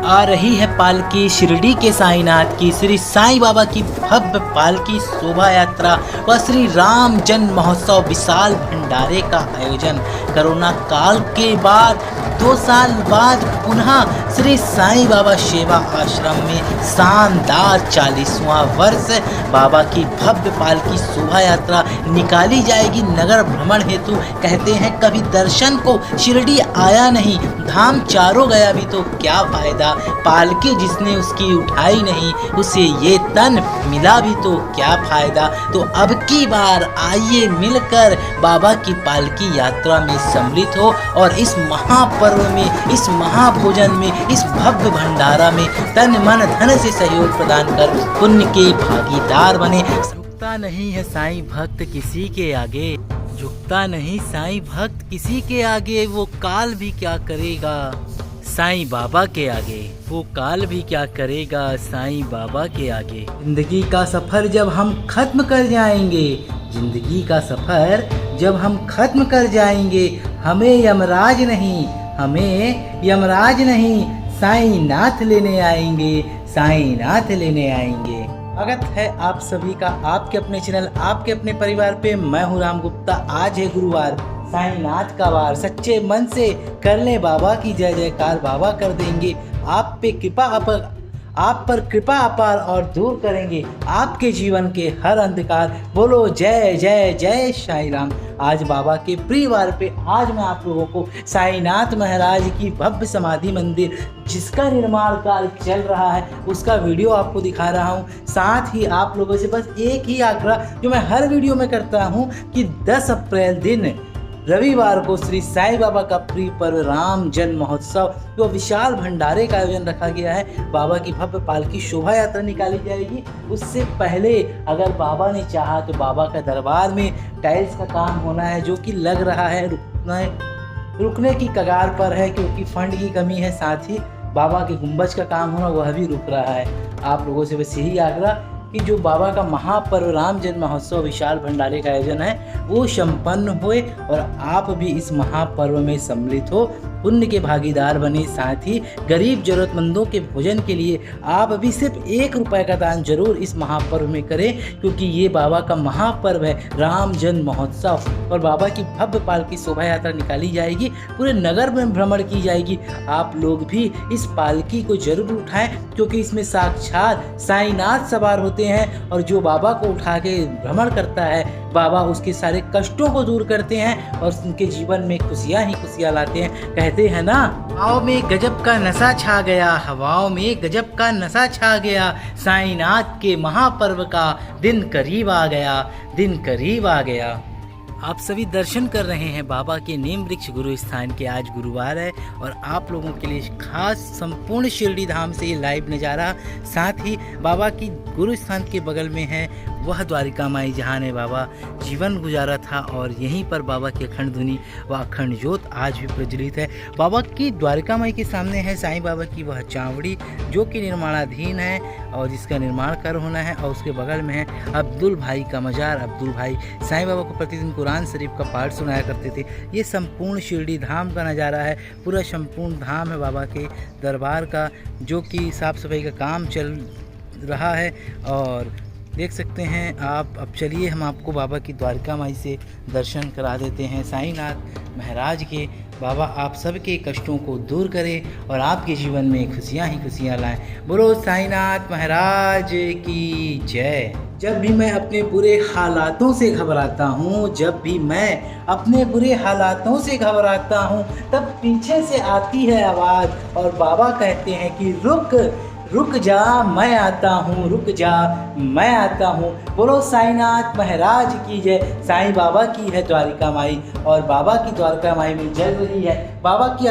आ रही है पालकी शिरडी के साईनाथ की श्री साईं बाबा की भव्य पालकी शोभा यात्रा व श्री राम जन्म महोत्सव विशाल भंडारे का आयोजन। कोरोना काल के बाद 2 साल बाद पुनः श्री साईं बाबा सेवा आश्रम में शानदार 40वां वर्ष बाबा की भव्य पालकी शोभा यात्रा निकाली जाएगी नगर भ्रमण हेतु। कहते हैं कभी दर्शन को शिरडी आया नहीं, धाम चारों गया भी तो क्या फायदा, पालकी जिसने उसकी उठाई नहीं उसे ये तन मिला भी तो क्या फायदा। तो अब की बार आइए मिलकर बाबा की पालकी यात्रा में सम्मिलित हो और इस महापर्व में, इस महाभोजन में, इस भव्य भंडारा में तन मन धन से सहयोग प्रदान कर पुण्य के भागीदार बने। झुकता नहीं है साईं भक्त किसी के आगे, झुकता नहीं साईं भक्त किसी के आगे, वो काल भी क्या करेगा साईं बाबा के आगे, वो काल भी क्या करेगा साईं बाबा के आगे। जिंदगी का सफर जब हम खत्म कर जाएंगे, जिंदगी का सफर जब हम खत्म कर जाएंगे, हमें यमराज नहीं, हमें यमराज नहीं साईं नाथ लेने आएंगे, साईं नाथ लेने आएंगे। स्वागत है आप सभी का आपके अपने चैनल, आपके अपने परिवार पे। मैं हूँ राम गुप्ता। आज है गुरुवार, साईनाथ का वार। सच्चे मन से कर ले बाबा की जय जयकार, बाबा कर देंगे आप पे कृपा, आप पर कृपा अपार और दूर करेंगे आपके जीवन के हर अंधकार। बोलो जय जय जय साईं राम। आज बाबा के प्रिय वार पे आज मैं आप लोगों को साईनाथ महाराज की भव्य समाधि मंदिर जिसका निर्माण कार्य चल रहा है उसका वीडियो आपको दिखा रहा हूं। साथ ही आप लोगों से बस एक ही आग्रह जो मैं हर वीडियो में करता हूं कि 10 अप्रैल दिन रविवार को श्री साईं बाबा का प्रिय पर्व राम जन्म महोत्सव जो विशाल भंडारे का आयोजन रखा गया है। बाबा की भव्य पालकी शोभा यात्रा निकाली जाएगी। उससे पहले अगर बाबा ने चाहा तो बाबा का दरबार में टाइल्स का काम होना है जो कि लग रहा है रुकने की कगार पर है क्योंकि फंड की कमी है। साथ ही बाबा के गुंबज का काम होना वह भी रुक रहा है। आप लोगों से बस यही आग्रह कि जो बाबा का महापर्व राम जन्म महोत्सव विशाल भंडारे का आयोजन है वो संपन्न होए और आप भी इस महापर्व में सम्मिलित हो, पुण्य के भागीदार बने। साथ ही गरीब जरूरतमंदों के भोजन के लिए आप भी सिर्फ 1 रुपये का दान जरूर इस महापर्व में करें क्योंकि ये बाबा का महापर्व है राम जन्म महोत्सव और बाबा की भव्य पालकी शोभा यात्रा निकाली जाएगी, पूरे नगर में भ्रमण की जाएगी। आप लोग भी इस पालकी को जरूर उठाएं क्योंकि इसमें साक्षात साईनाथ सवार होते हैं और जो बाबा को उठा के भ्रमण करता है बाबा उसके सारे कष्टों को दूर करते हैं और उनके जीवन में खुशियां ही खुशियां लाते हैं। कहते हैं ना, हवाओं में गजब का नशा छा गया, हवाओं में गजब का नशा छा गया, साईनाथ के महापर्व का दिन करीब आ गया, दिन करीब आ गया। आप सभी दर्शन कर रहे हैं बाबा के नीम वृक्ष गुरु स्थान के। आज गुरुवार है और आप लोगों के लिए खास संपूर्ण शिरडी धाम से ये लाइव नज़ारा। साथ ही बाबा की गुरु स्थान के बगल में है वह द्वारिका माई जहाँ ने बाबा जीवन गुजारा था और यहीं पर बाबा की अखंड धुनी व अखंड ज्योत आज भी प्रज्वलित है। बाबा की द्वारिका माई के सामने है साईं बाबा की वह चावड़ी जो कि निर्माणाधीन है और जिसका निर्माण कार्य होना है और उसके बगल में है अब्दुल भाई का मजार। अब्दुल भाई साईं बाबा को प्रतिदिन कुरान शरीफ का पाठ सुनाया करते थे। ये संपूर्ण शिरडी धाम का नज़ारा है, पूरा संपूर्ण धाम है बाबा के दरबार का जो कि साफ़ सफाई का काम चल रहा है और देख सकते हैं आप। अब चलिए हम आपको बाबा की द्वारिका माई से दर्शन करा देते हैं साईनाथ महाराज के। बाबा आप सबके कष्टों को दूर करें और आपके जीवन में खुशियां ही खुशियां लाएं। बोलो साईनाथ महाराज की जय। जब भी मैं अपने बुरे हालातों से घबराता हूँ, जब भी मैं अपने बुरे हालातों से घबराता हूँ तब पीछे से आती है आवाज़ और बाबा कहते हैं कि रुक जा मैं आता हूँ, रुक जा मैं आता हूँ। बोलो साईनाथ महाराज की जय। साईं बाबा की है द्वारिका माई और बाबा की द्वारिका माई में जल रही है बाबा की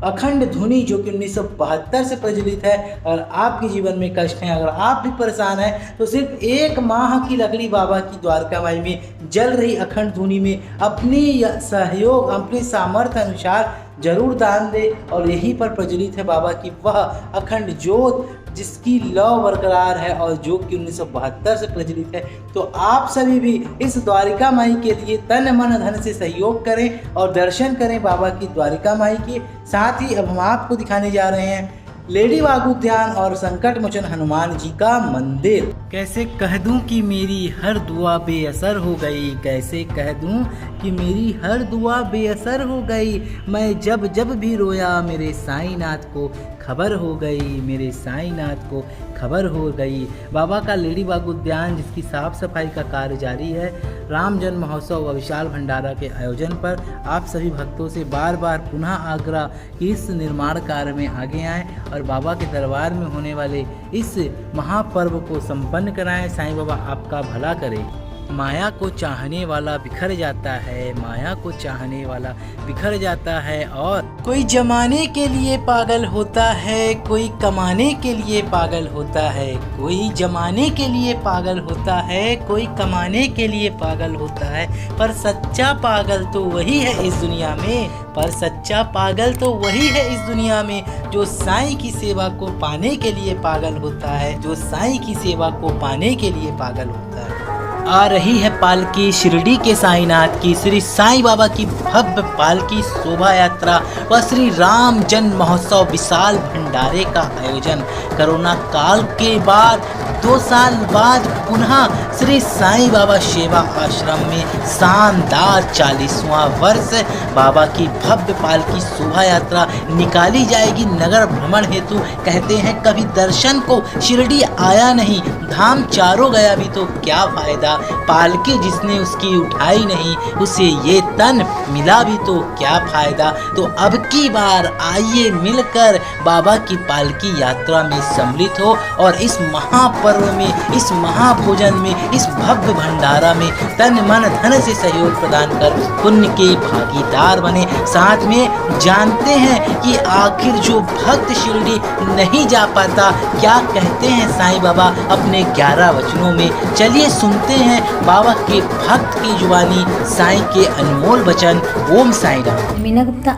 अखंड धुनी जो कि 1972 से प्रचलित है। और आपके जीवन में कष्ट हैं, अगर आप भी परेशान हैं तो सिर्फ 1 माह की लकड़ी बाबा की द्वारका माई में जल रही अखंड धुनी में अपनी सहयोग अपने सामर्थ्य अनुसार जरूर दान दे। और यहीं पर प्रज्वलित है बाबा की वह अखंड ज्योत जिसकी लौ बरकरार है और जो कि 1972 से प्रचलित है। तो आप सभी भी इस द्वारिका माई के लिए तन मन धन से सहयोग करें और दर्शन करें बाबा की द्वारिका माई की। साथ ही अब हम आपको दिखाने जा रहे हैं लेडी बाग उद्यान और संकट मोचन हनुमान जी का मंदिर। कैसे कह दूं कि मेरी हर दुआ बेअसर हो गई, कैसे कह दूं कि मेरी हर दुआ बेअसर हो गई। मैं जब जब भी रोया मेरे साईनाथ को खबर हो गई, मेरे साईनाथ को खबर हो गई। बाबा का लेडी बाग उद्यान जिसकी साफ सफाई का कार्य जारी है, राम जन्म महोत्सव व विशाल भंडारा के आयोजन पर आप सभी भक्तों से बार बार पुनः आग्रह कि इस निर्माण कार्य में आगे आएं और बाबा के दरबार में होने वाले इस महापर्व को संपन्न कराएं। साईं बाबा आपका भला करे। माया को चाहने वाला बिखर जाता है, माया को चाहने वाला बिखर जाता है। और कोई जमाने के लिए पागल होता है, कोई कमाने के लिए पागल होता है, कोई जमाने के लिए पागल होता है, कोई कमाने के लिए पागल होता है। पर सच्चा पागल तो वही है इस दुनिया में, पर सच्चा पागल तो वही है इस दुनिया में जो साईं की सेवा को पाने के लिए पागल होता है, जो साईं की सेवा को पाने के लिए पागल होता है। आ रही है पालकी शिरडी के साईनाथ की, श्री साईं बाबा की भव्य पालकी शोभा यात्रा व श्री राम जन्म महोत्सव विशाल भंडारे का आयोजन। कोरोना काल के बाद 2 साल बाद पुनः श्री साईं बाबा सेवा आश्रम में शानदार 40वां वर्ष बाबा की भव्य पालकी शोभा यात्रा निकाली जाएगी नगर भ्रमण हेतु। कहते हैं कभी दर्शन को शिरडी आया नहीं, धाम चारों गया भी तो क्या फायदा। पालकी जिसने उसकी उठाई नहीं, उसे ये तन मिला भी तो क्या फायदा। तो अब की बार आइए मिलकर बाबा की पालकी यात्रा में सम्मिलित हो और इस महापर्व में, इस महाभोजन में, इस भव्य भंडारा में तन मन धन से सहयोग प्रदान कर पुण्य के भागीदार बने। साथ में जानते हैं कि आखिर जो भक्त शिरडी नहीं जा पाता क्या कहते हैं साईं बाबा अपने 11 वचनों में। चलिए सुनते हैं बाबा के भक्त की जुबानी साईं के अनमोल वचन। ओम साईं राम। मीना गुप्ता।